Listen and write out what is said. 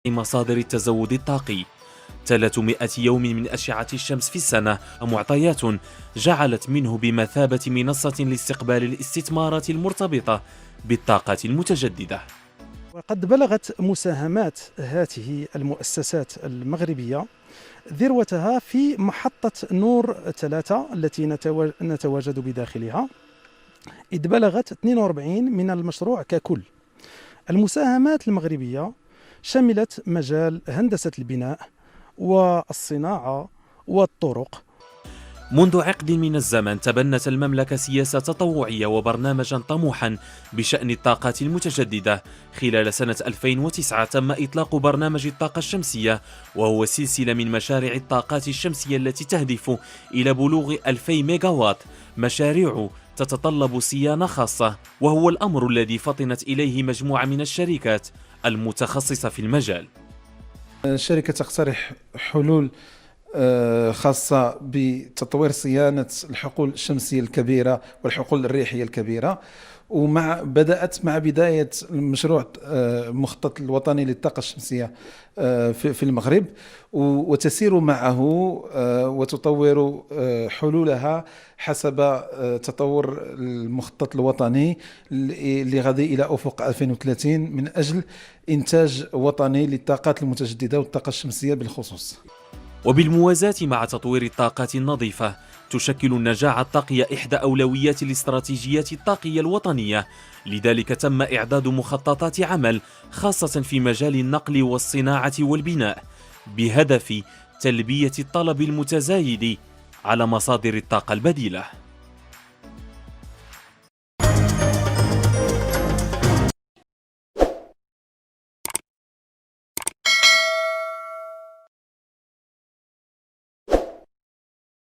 مصادر التزود الطاقي. 300 يوم من أشعة الشمس في السنة معطيات جعلت منه بمثابة منصة لاستقبال الاستثمارات المرتبطة بالطاقة المتجددة. وقد بلغت مساهمات هذه المؤسسات المغربية ذروتها في محطة نور 3 التي نتواجد بداخلها، إذ بلغت 42 من المشروع ككل. المساهمات المغربية شملت مجال هندسة البناء والصناعة والطرق. منذ عقد من الزمن تبنت المملكة سياسة تطوعية وبرنامجا طموحا بشأن الطاقات المتجددة. خلال سنة 2009 تم إطلاق برنامج الطاقة الشمسية، وهو سلسلة من مشاريع الطاقات الشمسية التي تهدف إلى بلوغ 2000 ميجاوات. مشاريع تتطلب صيانة خاصة، وهو الأمر الذي فطنت إليه مجموعة من الشركات المتخصصة في المجال. الشركة تقترح حلول خاصة بتطوير صيانة الحقول الشمسية الكبيرة والحقول الريحية الكبيرة، بدأت مع بداية المشروع المخطط الوطني للطاقة الشمسية في المغرب، وتسير معه وتطور حلولها حسب تطور المخطط الوطني اللي غادي إلى أفق 2030 من أجل إنتاج وطني للطاقات المتجددة والطاقة الشمسية بالخصوص. وبالموازاة مع تطوير الطاقات النظيفة، تشكل النجاعة الطاقية إحدى أولويات الاستراتيجيات الطاقية الوطنية. لذلك تم إعداد مخططات عمل خاصة في مجال النقل والصناعة والبناء، بهدف تلبية الطلب المتزايد على مصادر الطاقة البديلة.